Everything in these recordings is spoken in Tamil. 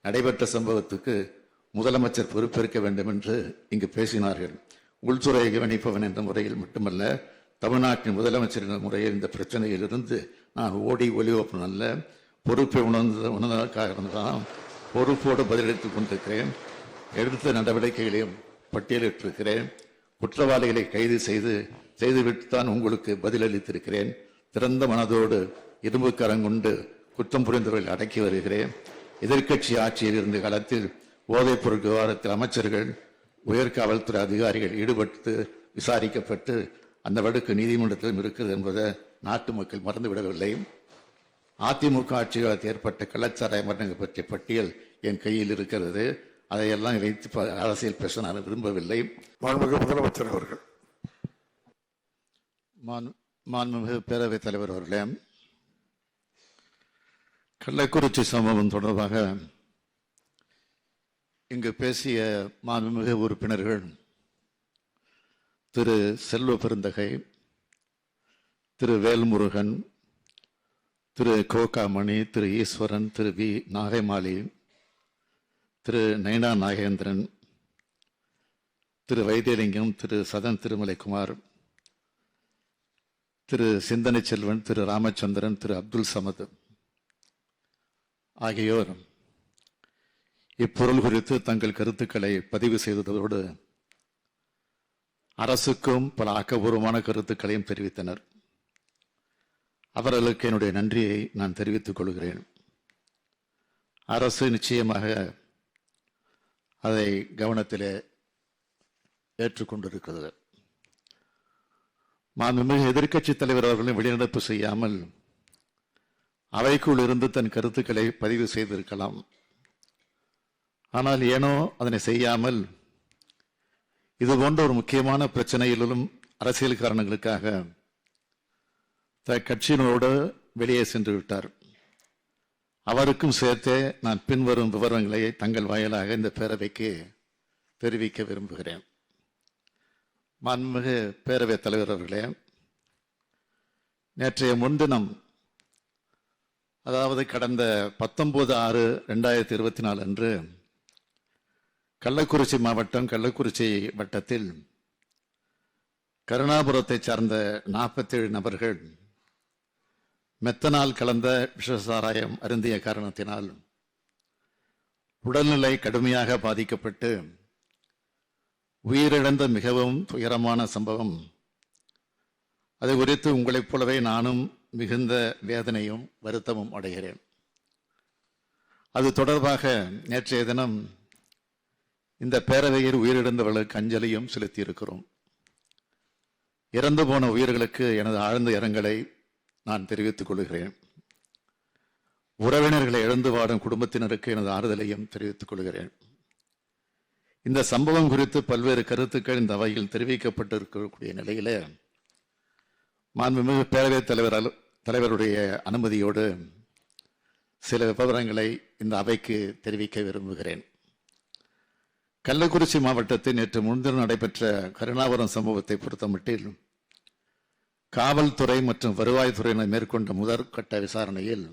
நடைபெற்ற சம்பவத்துக்கு முதலமைச்சர் பொறுப்பேற்க வேண்டும் என்று இங்கு பேசினார்கள். உள்துறையை கவனிப்பவன் என்ற முறையில் மட்டுமல்ல, தமிழ்நாட்டின் முதலமைச்சர் என்ற முறையில் இந்த பிரச்சனையிலிருந்து நான் ஓடி ஒளிவப்பன் அல்ல, பொறுப்பை உணர்ந்த காரணம்தான் பொறுப்போடு பதிலளித்துக் கொண்டிருக்கிறேன். எடுத்த நடவடிக்கைகளையும் பட்டியலிட்டிருக்கிறேன். குற்றவாளிகளை கைது செய்துவிட்டுத்தான் உங்களுக்கு பதிலளித்திருக்கிறேன். திறந்த மனதோடு இரும்பு கரங்கொண்டு குற்றம் புரிந்தவர்கள் அடக்கி வருகிறேன். எதிர்க்கட்சி ஆட்சியில் இருந்த காலத்தில் போதைப் பொருள் விவகாரத்தில் அமைச்சர்கள், உயர்காவல்துறை அதிகாரிகள் ஈடுபட்டு விசாரிக்கப்பட்டு அந்த வழக்கு நீதிமன்றத்திலும் இருக்கிறது என்பதை நாட்டு மக்கள் மறந்துவிடவில்லை. அதிமுக ஆட்சி காலத்தில் ஏற்பட்ட கள்ளச்சாராய மரணங்கள் பற்றிய பட்டியல் என் கையில் இருக்கிறது. அதையெல்லாம் வைத்து அரசியல் பேச நான் விரும்பவில்லை. மாண்புமிகு முதலமைச்சர் அவர்கள். மாண்புமிகு பேரவைத் தலைவர் அவர்களே, கள்ளக்குறிச்சி சம்பவம் தொடர்பாக இங்கு பேசிய மாண்புமிகு உறுப்பினர்கள் திரு செல்வ பெருந்தகை, திரு வேல்முருகன், திரு கோகாமணி, திரு ஈஸ்வரன், திரு வி நாகைமாலி, திரு நயனா நாகேந்திரன், திரு வைத்தியலிங்கம், திரு சதன் திருமலைக்குமார், திரு சிந்தனை செல்வன், திரு ராமச்சந்திரன், திரு அப்துல் சமத் ஆகியோர் இப்பொருள் குறித்து தங்கள் கருத்துக்களை பதிவு செய்ததோடு அரசுக்கும் பல ஆக்கப்பூர்வமான கருத்துக்களையும் தெரிவித்தனர். அவர்களுக்கு என்னுடைய நன்றியை நான் தெரிவித்துக் கொள்கிறேன். அரசு நிச்சயமாக அதை கவனத்திலே ஏற்றுக்கொண்டிருக்கிறது. மாண்புமிகு எதிர்க்கட்சி தலைவர் அவர்களும் வெளிநடப்பு செய்யாமல் அவைக்குள் இருந்து தன் கருத்துக்களை பதிவு செய்திருக்கலாம். ஆனால் ஏனோ அதனை செய்யாமல் இது போன்ற ஒரு முக்கியமான பிரச்சனையிலும் அரசியல் காரணங்களுக்காக கட்சியினோடு வெளியே சென்று விட்டார். அவருக்கும் சேர்த்தே நான் பின்வரும் விவரங்களை தங்கள் வாயிலாக இந்த பேரவைக்கு தெரிவிக்க விரும்புகிறேன். மாண்புமிகு பேரவைத் தலைவர் அவர்களே, நேற்றைய முன்தினம், அதாவது கடந்த 19/6/2024 அன்று கள்ளக்குறிச்சி மாவட்டம் கள்ளக்குறிச்சி வட்டத்தில் கருணாபுரத்தை சார்ந்த 47 நபர்கள் மெத்தனால் கலந்த விஷசாராயம் அருந்திய காரணத்தினால் உடல்நிலை கடுமையாக பாதிக்கப்பட்டு உயிரிழந்த மிகவும் துயரமான சம்பவம். அது குறித்து உங்களைப் போலவே நானும் மிகுந்த வேதனையும் வருத்தமும் அடைகிறேன். அது தொடர்பாக நேற்றைய தினம் இந்த பேரவையில் உயிரிழந்தவர்களுக்கு அஞ்சலியும் செலுத்தியிருக்கிறோம். இறந்து போன உயிர்களுக்கு எனது ஆழ்ந்த இரங்கலை நான் தெரிவித்துக் கொள்கிறேன். உறவினர்களை இழந்து வாடும் குடும்பத்தினருக்கு எனது ஆறுதலையும் தெரிவித்துக் கொள்கிறேன். இந்த சம்பவம் குறித்து பல்வேறு கருத்துக்கள் இந்த அவையில் தெரிவிக்கப்பட்டிருக்கக்கூடிய நிலையில மாண்புமிகு பேரவைத் தலைவருடைய அனுமதியோடு சில விவரங்களை இந்த அவைக்கு தெரிவிக்க விரும்புகிறேன். கள்ளக்குறிச்சி மாவட்டத்தில் நேற்று முன்தினம் நடைபெற்ற கருணாபுரம் சம்பவத்தை பொறுத்தமட்டில் காவல்துறை மற்றும் வருவாய்த்துறையினர் மேற்கொண்ட முதற்கட்ட விசாரணையில்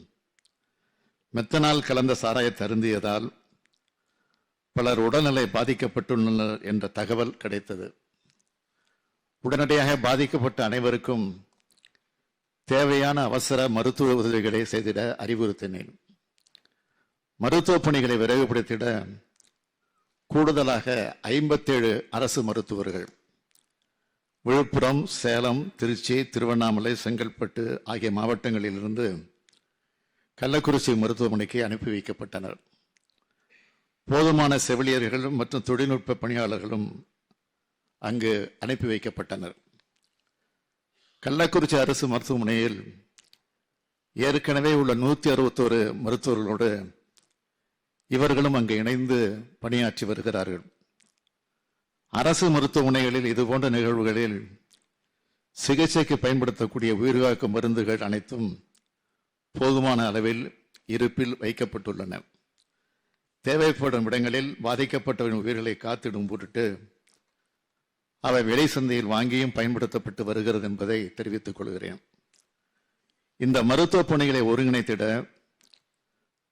மெத்தனால் கலந்த சாராயத்தை அருந்தியதால் பலர் உடல்நிலை பாதிக்கப்பட்டுள்ளனர் என்ற தகவல் கிடைத்தது. உடனடியாக பாதிக்கப்பட்ட அனைவருக்கும் தேவையான அவசர மருத்துவ உதவிகளை செய்திட அறிவுறுத்தினேன். மருத்துவ பணிகளை விரைவுபடுத்திட கூடுதலாக 57 அரசு மருத்துவர்கள் விழுப்புரம், சேலம், திருச்சி, திருவண்ணாமலை, செங்கல்பட்டு ஆகிய மாவட்டங்களிலிருந்து கள்ளக்குறிச்சி மருத்துவமனைக்கு அனுப்பி வைக்கப்பட்டனர். போதுமான செவிலியர்கள் மற்றும் தொழில்நுட்ப பணியாளர்களும் அங்கு அனுப்பி வைக்கப்பட்டனர். கள்ளக்குறிச்சி அரசு மருத்துவமனையில் ஏற்கனவே உள்ள 161 மருத்துவர்களோடு இவர்களும் அங்கு இணைந்து பணியாற்றி வருகிறார்கள். அரசு மருத்துவமனைகளில் இதுபோன்ற நிகழ்வுகளில் சிகிச்சைக்கு பயன்படுத்தக்கூடிய உயிர்காக்கும் மருந்துகள் அனைத்தும் போதுமான அளவில் இருப்பில் வைக்கப்பட்டுள்ளன. தேவைப்படும் இடங்களில் பாதிக்கப்பட்டவரின் உயிர்களை காத்திடும் பொருட்டு அவை விலை சந்தையில் வாங்கியும் பயன்படுத்தப்பட்டு வருகிறது என்பதை தெரிவித்துக் கொள்கிறேன். இந்த மருத்துவ பணிகளை ஒருங்கிணைத்திட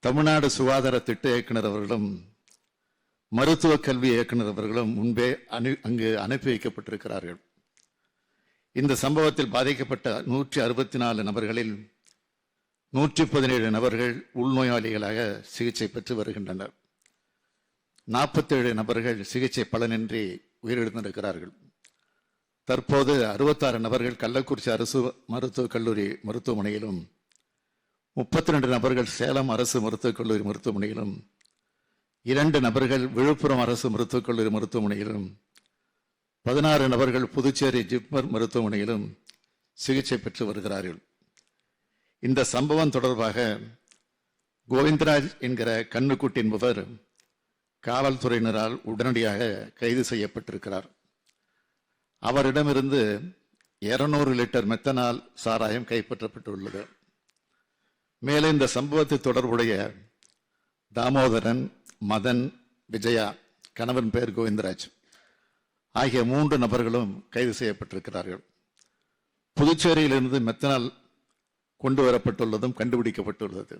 தமிழ்நாடு சுகாதார திட்ட இயக்குனர் அவர்களும் மருத்துவ கல்வி இயக்குனர் அவர்களும் முன்பே அங்கு அனுப்பி வைக்கப்பட்டிருக்கிறார்கள். இந்த சம்பவத்தில் பாதிக்கப்பட்ட 164 நபர்களில் 117 நபர்கள் உள்நோயாளிகளாக சிகிச்சை பெற்று வருகின்றனர். 47 நபர்கள் சிகிச்சை பலனின்றி உயிரிழந்திருக்கிறார்கள். தற்போது 66 நபர்கள் கள்ளக்குறிச்சி அரசு மருத்துவக் கல்லூரி மருத்துவமனையிலும் 32 நபர்கள் சேலம் அரசு மருத்துவக் கல்லூரி மருத்துவமனையிலும் 2 நபர்கள் விழுப்புரம் அரசு மருத்துவக் கல்லூரி மருத்துவமனையிலும் 16 நபர்கள் புதுச்சேரி ஜிப்மர் மருத்துவமனையிலும் சிகிச்சை பெற்று வருகிறார்கள். இந்த சம்பவம் தொடர்பாக கோவிந்தராஜ் என்கிற கண்ணுக்குட்டி என்பவர் காவல்துறையினரால் உடனடியாக கைது செய்யப்பட்டிருக்கிறார். அவரிடமிருந்து 200 லிட்டர் மெத்தனால் சாராயம் கைப்பற்றப்பட்டுள்ளது. மேலும் இந்த சம்பவத்தில் தொடர்புடைய தாமோதரன், மதன், விஜயா, கணவன் பெயர் கோவிந்தராஜ் ஆகிய 3 நபர்களும் கைது செய்யப்பட்டிருக்கிறார்கள். புதுச்சேரியிலிருந்து மெத்தனால் கொண்டு வரப்பட்டுள்ளதும் கண்டுபிடிக்கப்பட்டுள்ளது.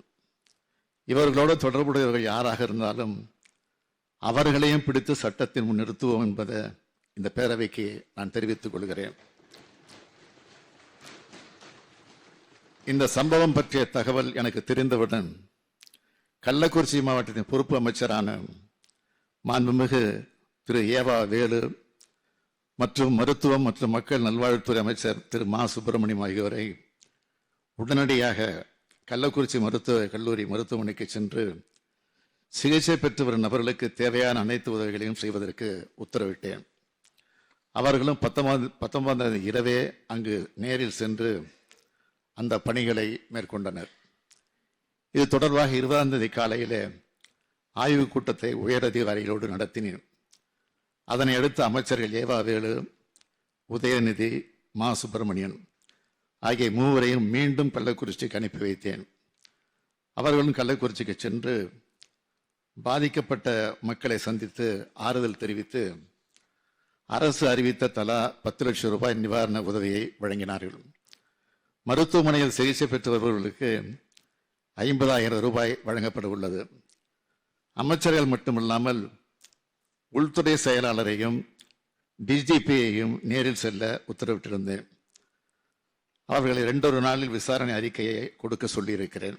இவர்களோடு தொடர்புடையவர்கள் யாராக இருந்தாலும் அவர்களையும் பிடித்து சட்டத்தின் முன் நிறுத்துவோம் என்பதை இந்த பேரவைக்கு நான் தெரிவித்துக் கொள்கிறேன். இந்த சம்பவம் பற்றிய தகவல் எனக்கு தெரிந்தவுடன் கள்ளக்குறிச்சி மாவட்டத்தின் பொறுப்பு அமைச்சரான மாண்புமிகு திரு ஏவா வேலு மற்றும் மருத்துவம் மற்றும் மக்கள் நல்வாழ்வுத்துறை அமைச்சர் திரு மா சுப்பிரமணியம் ஆகியோரை உடனடியாக கள்ளக்குறிச்சி மருத்துவ கல்லூரி மருத்துவமனைக்கு சென்று சிகிச்சை பெற்று வரும் நபர்களுக்கு தேவையான அனைத்து உதவிகளையும் செய்வதற்கு உத்தரவிட்டேன். அவர்களும் 19 இரவே அங்கு நேரில் சென்று அந்த பணிகளை மேற்கொண்டனர். இது தொடர்பாக 20 காலையில் ஆய்வுக் கூட்டத்தை உயரதிகாரிகளோடு நடத்தினேன். அதனை அடுத்து அமைச்சர்கள் ஏவா வேலு, உதயநிதி, மா சுப்பிரமணியன் ஆகிய 3வரையும் மீண்டும் கள்ளக்குறிச்சிக்கு அனுப்பி வைத்தேன். அவர்களும் கள்ளக்குறிச்சிக்கு சென்று பாதிக்கப்பட்ட மக்களை சந்தித்து ஆறுதல் தெரிவித்து அரசு அறிவித்த தலா 10 லட்சம் ரூபாய் நிவாரண உதவியை வழங்கினார்கள். மருத்துவமனையில் சிகிச்சை பெற்று வருபவர்களுக்கு 50,000 ரூபாய் வழங்கப்பட உள்ளது. அமைச்சர்கள் மட்டுமில்லாமல் உள்துறை செயலாளரையும் டிஜிபியையும் நேரில் செல்ல உத்தரவிட்டிருந்தேன். அவர்களை 2 நாளில் விசாரணை அறிக்கையை கொடுக்க சொல்லியிருக்கிறேன்.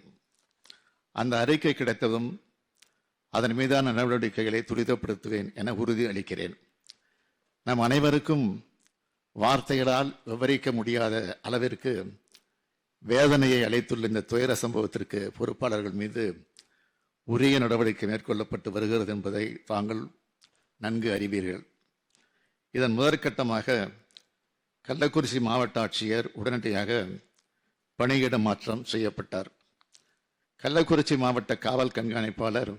அந்த அறிக்கை கிடைத்ததும் அதன் மீதான நடவடிக்கைகளை துரிதப்படுத்துவேன் என உறுதி அளிக்கிறேன். நம் அனைவருக்கும் வார்த்தைகளால் விவரிக்க முடியாத அளவிற்கு வேதனையை அளித்துள்ள இந்த துயர சம்பவத்திற்கு பொறுப்பாளர்கள் மீது உரிய நடவடிக்கை மேற்கொள்ளப்பட்டு வருகிறது என்பதை தாங்கள் நன்கு அறிவீர்கள். இதன் முதற்கட்டமாக கள்ளக்குறிச்சி மாவட்ட ஆட்சியர் உடனடியாக பணியிட மாற்றம் செய்யப்பட்டார். கள்ளக்குறிச்சி மாவட்ட காவல் கண்காணிப்பாளர்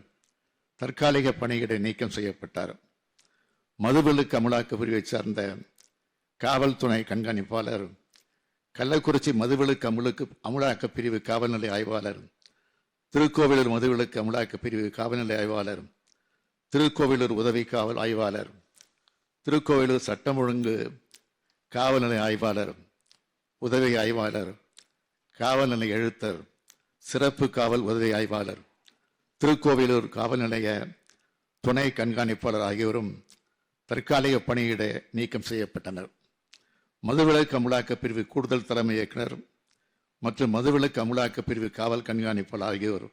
தற்காலிக பணியிட நீக்கம் செய்யப்பட்டார். மதுவிலக்கு அமலாக்க பிரிவை சார்ந்த காவல் துணை கண்காணிப்பாளர், கள்ளக்குறிச்சி மதுவிலக்கு அமலாக்க பிரிவு காவல்நிலை ஆய்வாளர், திருக்கோவிலூர் மதுவிலக்கு அமலாக்க பிரிவு காவல்நிலை ஆய்வாளர், திருக்கோவிலூர் உதவி காவல் ஆய்வாளர், திருக்கோவிலூர் சட்டம் ஒழுங்கு காவல்நிலை ஆய்வாளர், உதவி ஆய்வாளர், காவல்நிலை எழுத்தர், சிறப்பு காவல் உதவி ஆய்வாளர், திருக்கோவிலூர் காவல் நிலைய துணை கண்காணிப்பாளர் ஆகியோரும் தற்காலிக பணியிட நீக்கம் செய்யப்பட்டனர். மதுவிலக்கு அமலாக்க பிரிவு கூடுதல் தலைமை இயக்குனர் மற்றும் மதுவிலக்கு அமலாக்க பிரிவு காவல் கண்காணிப்பாளர் ஆகியோர்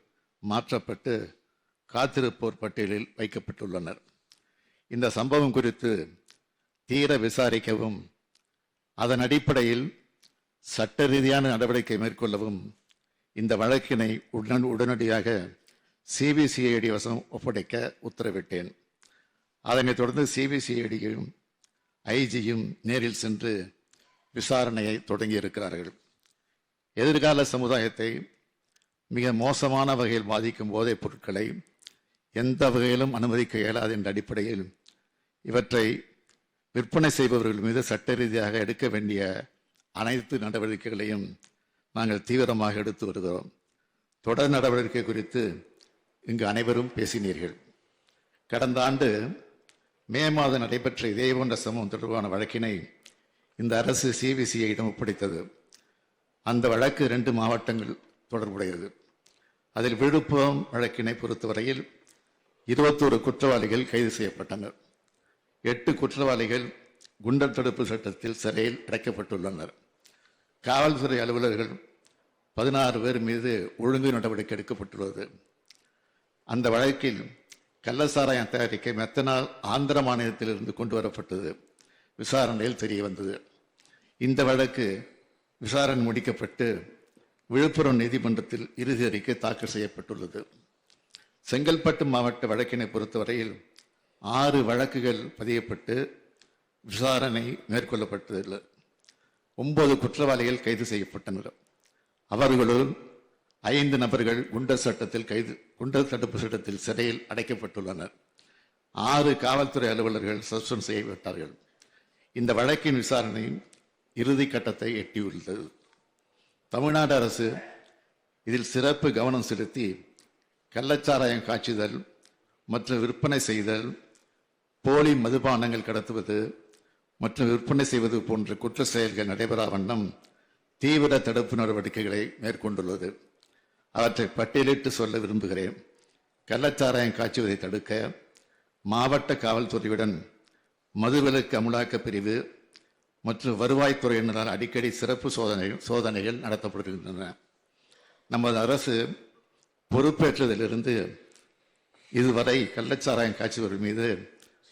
மாற்றப்பட்டு காத்திருப்போர் பட்டியலில் வைக்கப்பட்டுள்ளனர். இந்த சம்பவம் குறித்து தீர விசாரிக்கவும் அதன் அடிப்படையில் சட்ட ரீதியான நடவடிக்கை மேற்கொள்ளவும் இந்த வழக்கினை உடனடியாக சிபிசிஐடி வசம் ஒப்படைக்க உத்தரவிட்டேன். அதனைத் தொடர்ந்து சிபிசிஐடியும் ஐஜியும் நேரில் சென்று விசாரணையை தொடங்கியிருக்கிறார்கள். எதிர்கால சமுதாயத்தை மிக மோசமான வகையில் பாதிக்கும் போதைப் பொருட்களை எந்த வகையிலும் அனுமதிக்க இயலாது என்ற அடிப்படையில் இவற்றை விற்பனை செய்பவர்கள் மீது சட்ட ரீதியாக எடுக்க வேண்டிய அனைத்து நடவடிக்கைகளையும் நாங்கள் தீவிரமாக எடுத்து வருகிறோம். தொடர் நடவடிக்கை குறித்து இங்கு அனைவரும் பேசினீர்கள். கடந்த ஆண்டு மே மாதம் நடைபெற்ற இதே போன்ற சம்பவம் தொடர்பான வழக்கினை இந்த அரசு சிபிசிஐயிடம் ஒப்படைத்தது. அந்த வழக்கு 2 மாவட்டங்கள் தொடர்புடையது. அதில் விழுப்புரம் வழக்கினை பொறுத்தவரையில் 21 குற்றவாளிகள் கைது செய்யப்பட்டனர். 8 குற்றவாளிகள் குண்டர் தடுப்பு சட்டத்தில் சிறையில் அடைக்கப்பட்டுள்ளனர். காவல்துறை அலுவலர்கள் 16 பேர் மீது ஒழுங்கு நடவடிக்கை எடுக்கப்பட்டுள்ளது. அந்த வழக்கில் கள்ளசாராயம் தயாரிக்க மெத்தனால் ஆந்திர மாநிலத்திலிருந்து கொண்டு வரப்பட்டது விசாரணையில் தெரிய வந்தது. இந்த வழக்கு விசாரணை முடிக்கப்பட்டு விழுப்புரம் நீதிமன்றத்தில் இறுதி அறிக்கை தாக்கல் செய்யப்பட்டுள்ளது. செங்கல்பட்டு மாவட்ட வழக்கினை பொறுத்தவரையில் 6 வழக்குகள் பதியப்பட்டு விசாரணை மேற்கொள்ளப்பட்டதில்லை. 9 குற்றவாளிகள் கைது செய்யப்பட்டனர். அவர்களுள் 5 நபர்கள் குண்டர் தடுப்பு சட்டத்தில் சிறையில் அடைக்கப்பட்டுள்ளனர். 6 காவல்துறை அலுவலர்கள் சஸ்பெண்ட் செய்யப்பட்டார்கள். இந்த வழக்கின் விசாரணை இறுதி கட்டத்தை எட்டியுள்ளது. தமிழ்நாடு அரசு இதில் சிறப்பு கவனம் செலுத்தி கள்ளச்சாராயம் காய்ச்சுதல் மற்றும் விற்பனை செய்தல், போலி மதுபானங்கள் கடத்துவது மற்றும் விற்பனை செய்வது போன்ற குற்ற செயல்கள் நடைபெறா வண்ணம் தீவிர தடுப்பு நடவடிக்கைகளை மேற்கொண்டுள்ளது. அவற்றை பட்டியலிட்டு சொல்ல விரும்புகிறேன். கள்ளச்சாராயம் காய்ச்சுவதை தடுக்க மாவட்ட காவல்துறையுடன் மதுவிலக்கு அமலாக்க பிரிவு மற்றும் வருவாய்த்துறையினரால் அடிக்கடி சிறப்பு சோதனைகள் நடத்தப்படுகின்றன. நமது அரசு பொறுப்பேற்றதிலிருந்து இதுவரை கள்ளச்சாராயம் காய்ச்சுவர்கள் மீது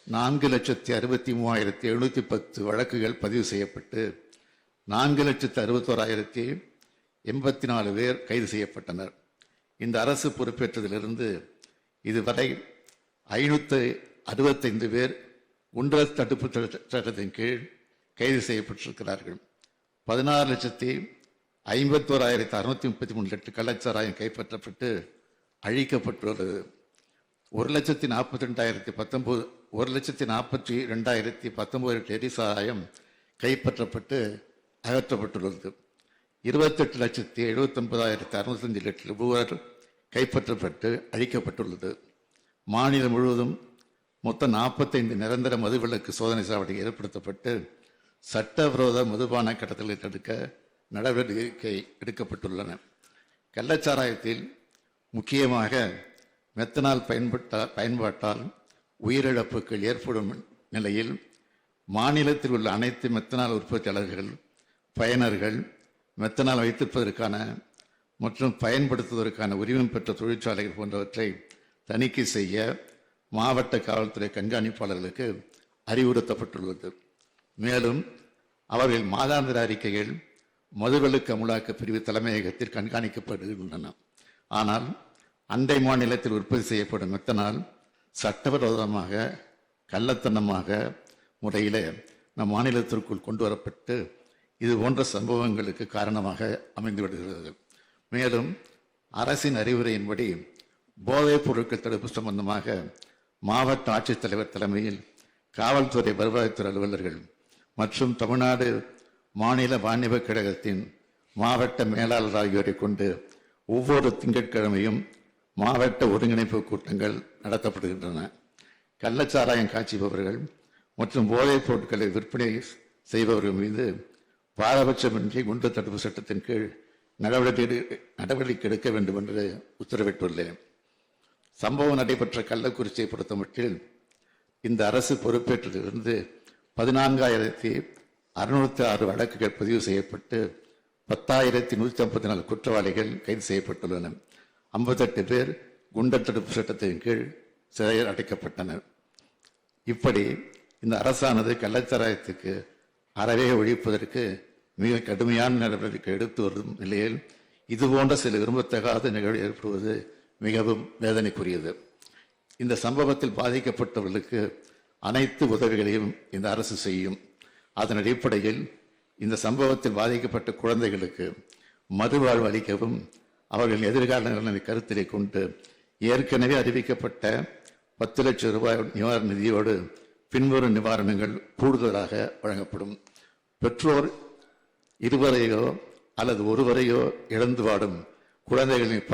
4,63,710 வழக்குகள் பதிவு செய்யப்பட்டு 4,61,084 பேர் கைது செய்யப்பட்டனர். இந்த அரசு பொறுப்பேற்றதிலிருந்து இதுவரை 565 பேர் குண்டர் தடுப்பு சட்டத்தின் கீழ் கைது செய்யப்பட்டிருக்கிறார்கள். 16,51,633 லிட்டர் கள்ளச்சாராயம் கைப்பற்றப்பட்டு அழிக்கப்பட்டுள்ளது. 1,42,019 லிட்டர் சாராயம் கைப்பற்றப்பட்டு அகற்றப்பட்டுள்ளது. 28,79,605 லிட்டர் புவர் கைப்பற்றப்பட்டு அழிக்கப்பட்டுள்ளது. மாநிலம் முழுவதும் மொத்தம் 45 நிரந்தர மதுவிலக்கு சோதனை சாவடிகள் ஏற்படுத்தப்பட்டு சட்டவிரோத மதுபான கடத்தலை தடுக்க நடவடிக்கை எடுக்கப்பட்டுள்ளன. கள்ளச்சாராயத்தில் முக்கியமாக மெத்தனால் பயன்பாட்டால் உயிரிழப்புகள் ஏற்படும் நிலையில் மாநிலத்தில் உள்ள அனைத்து மெத்தனால் உற்பத்தியாளர்கள், பயனர்கள், மெத்தனால் வைத்திருப்பதற்கான மற்றும் பயன்படுத்துவதற்கான உரிமம் பெற்ற தொழிற்சாலைகள் போன்றவற்றை தணிக்கை செய்ய மாவட்ட காவல்துறை கண்காணிப்பாளர்களுக்கு அறிவுறுத்தப்பட்டுள்ளது. மேலும் அவர்கள் மாதாந்திர அறிக்கைகள் மதுவிலக்கு அமலாக்க பிரிவு தலைமையகத்தில் கண்காணிக்கப்படுகின்றன. ஆனால் அண்டை மாநிலத்தில் உற்பத்தி செய்யப்படும் மெத்தனால் சட்டவிரோதமாக கள்ளத்தனமாக முறையில் நம் மாநிலத்திற்குள் கொண்டு வரப்பட்டு இது போன்ற சம்பவங்களுக்கு காரணமாக அமைந்து விடுகிறது. மேலும் அரசின் அறிவுரையின்படி போதைப் பொருட்கள் தடுப்பு சம்பந்தமாக மாவட்ட ஆட்சித்தலைவர் தலைமையில் காவல்துறை வருவாய்த்துறை அலுவலர்கள் மற்றும் தமிழ்நாடு மாநில வாணிப கழகத்தின் மாவட்ட மேலாளர் ஆகியோரை கொண்டு ஒவ்வொரு திங்கட்கிழமையும் மாவட்ட ஒருங்கிணைப்பு கூட்டங்கள் நடத்தப்படுகின்றன. கள்ளச்சாராயம் காய்ச்சுபவர்கள் மற்றும் போதைப் பொருட்களை விற்பனை செய்பவர்கள் மீது பாரபட்சமின்றி குண்டர் தடுப்பு சட்டத்தின் கீழ் நடவடிக்கை எடுக்க வேண்டும் என்று உத்தரவிட்டுள்ளேன். சம்பவம் நடைபெற்ற கள்ளக்குறிச்சியை பொறுத்தமட்டில் இந்த அரசு பொறுப்பேற்றதிலிருந்து 14,606 வழக்குகள் பதிவு செய்யப்பட்டு 10,154 குற்றவாளிகள் கைது செய்யப்பட்டுள்ளனர். 58 பேர் குண்டர் தடுப்பு சட்டத்தின் கீழ் சிறையில் அடைக்கப்பட்டனர். இப்படி இந்த அரசானது கள்ளச்சாராயத்துக்கு அறவே ஒழிப்பதற்கு மிக கடுமையான நடவடிக்கை எடுத்து வரும் நிலையில் இதுபோன்ற சில விரும்பத்தகாத நிகழ்வு ஏற்படுவது மிகவும் வேதனைக்குரியது. இந்த சம்பவத்தில் பாதிக்கப்பட்டவர்களுக்கு அனைத்து உதவிகளையும் இந்த அரசு செய்யும். அதன் அடிப்படையில் இந்த சம்பவத்தில் பாதிக்கப்பட்ட குழந்தைகளுக்கு மறுவாழ்வு அளிக்கவும் அவர்கள் எதிர்கால நலனை கருத்திலே கொண்டு ஏற்கனவே அறிவிக்கப்பட்ட 10 லட்சம் ரூபாய் நிவாரண நிதியோடு பின்வரும் நிவாரணங்கள் கூடுதலாக வழங்கப்படும். பெற்றோர் இருவரையோ அல்லது ஒருவரையோ இழந்து வாடும் குழந்தைகளின்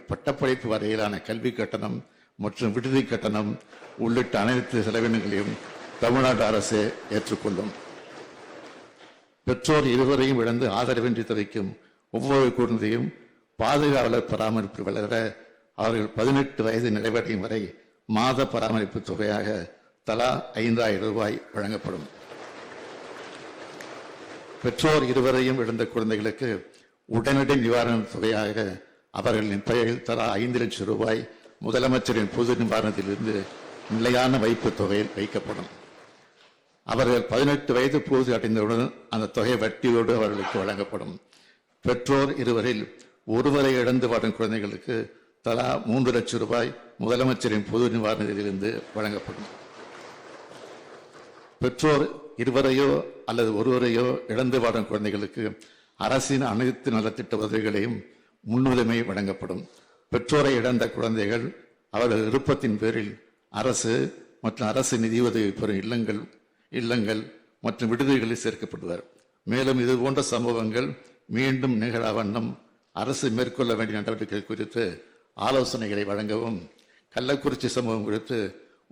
பட்டப்படிப்பு வரையிலான கல்வி கட்டணம் மற்றும் விடுதி கட்டணம் உள்ளிட்ட அனைத்து செலவினங்களையும் தமிழ்நாடு அரசு ஏற்றுக்கொள்ளும். பெற்றோர் இருவரையும் இழந்து ஆதரவின்றி தவிக்கும் ஒவ்வொரு குழந்தையும் பாதுகாவலர் பராமரிப்பு வளர அவர்கள் 18 வயது நிறைவடையும் வரை மாத பராமரிப்பு தொகையாக தலா 5000 ரூபாய் வழங்கப்படும். பெற்றோர் இருவரையும் இழந்த குழந்தைகளுக்கு உடனடி நிவாரண தொகையாக அவர்களின் பெயரில் தலா 5 லட்சம் ரூபாய் முதலமைச்சரின் பொது நிவாரணத்திலிருந்து நிலையான வைப்பு தொகையில் வைக்கப்படும். அவர்கள் 18 வயது பூர்த்தி அடைந்தவுடன் அந்த தொகை வட்டியோடு அவர்களுக்கு வழங்கப்படும். பெற்றோர் இருவரில் ஒருவரை இழந்து வாடும் குழந்தைகளுக்கு தலா 3 லட்சம் ரூபாய் முதலமைச்சரின் பொது நிவாரணத்திலிருந்து வழங்கப்படும். பெற்றோர் இருவரையோ அல்லது ஒருவரையோ இழந்து வாடும் குழந்தைகளுக்கு அரசின் அனைத்து நலத்திட்ட உதவிகளையும் முன்னுரிமை வழங்கப்படும். பெற்றோரை இழந்த குழந்தைகள் அவர்கள் விருப்பத்தின் பேரில் அரசு மற்றும் அரசு நிதியுதவி பெறும் இல்லங்கள் மற்றும் விடுதிகளில் சேர்க்கப்படுவர். மேலும் இது போன்ற சம்பவங்கள் மீண்டும் நிகழா வண்ணம் அரசு மேற்கொள்ள வேண்டிய நடவடிக்கைகள் குறித்து ஆலோசனைகளை வழங்கவும், கள்ளக்குறிச்சி சம்பவம் குறித்து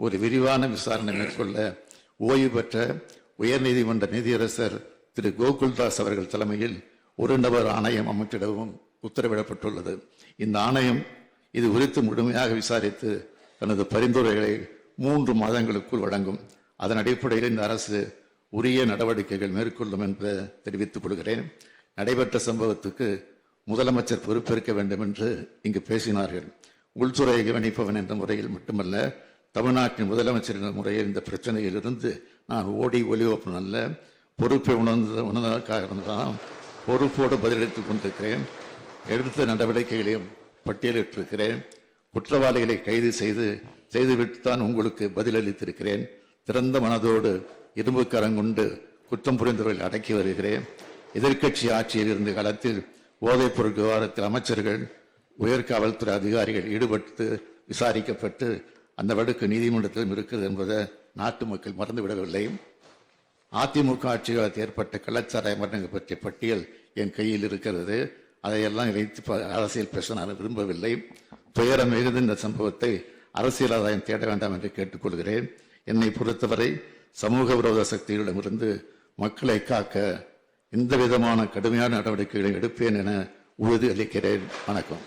ஒரு விரிவான விசாரணை மேற்கொள்ள ஓய்வு பெற்ற உயர்நீதிமன்ற நீதியரசர் திரு கோகுல்தாஸ் அவர்கள் தலைமையில் ஒரு நபர் ஆணையம் அமைத்திடவும் உத்தரவிடப்பட்டுள்ளது. இந்த ஆணையம் இது குறித்து முழுமையாக விசாரித்து தனது பரிந்துரைகளை 3 மாதங்களுக்குள் வழங்கும். அதன் அடிப்படையில் இந்த அரசு உரிய நடவடிக்கைகள் மேற்கொள்ளும் என்று தெரிவித்துக் கொள்கிறேன். நடைபெற்ற சம்பவத்துக்கு முதலமைச்சர் பொறுப்பேற்க வேண்டும் என்று இங்கு பேசினார்கள். உள்துறையை கவனிப்பவன் என்ற முறையில் மட்டுமல்ல, தமிழ்நாட்டின் முதலமைச்சர் என்ற முறையில் இந்த பிரச்சனையிலிருந்து நான் ஓடி ஒளிவப்பன் அல்ல, பொறுப்பை உணர்ந்ததற்காக தான் பொறுப்போடு பதிலளித்துக் கொண்டிருக்கிறேன். எடுத்த நடவடிக்கைகளையும் பட்டியலிட்டிருக்கிறேன். குற்றவாளிகளை கைது செய்துவிட்டுத்தான் உங்களுக்கு பதிலளித்திருக்கிறேன். திறந்த மனதோடு இரும்பு கரங்கொண்டு குற்றம் புரிந்தவர்கள் அடக்கி வருகிறேன். எதிர்க்கட்சி ஆட்சியில் இருந்த காலத்தில் போதைப் பொருள் விவகாரத்தில் அமைச்சர்கள், உயர்காவல்துறை அதிகாரிகள் ஈடுபட்டு விசாரிக்கப்பட்டு அந்த வழக்கு நீதிமன்றத்திலும் இருக்கிறது என்பதை நாட்டு மக்கள் மறந்துவிடவில்லை. அதிமுக ஆட்சி காலத்தில் ஏற்பட்ட கள்ளச்சாராய மரணங்கள் பற்றிய பட்டியல் என் கையில் இருக்கிறது. அதையெல்லாம் வைத்து அரசியல் பேச நான் விரும்பவில்லை. துயரம் மிகுந்த இந்த சம்பவத்தை அரசியல் ஆதாயம் தேட வேண்டாம் என்று கேட்டுக்கொள்கிறேன். என்னை பொறுத்தவரை சமூக விரோத சக்திகளிடமிருந்து மக்களை காக்க எந்த விதமான கடுமையான நடவடிக்கைகளை எடுப்பேன் என உறுதி அளிக்கிறேன். வணக்கம்.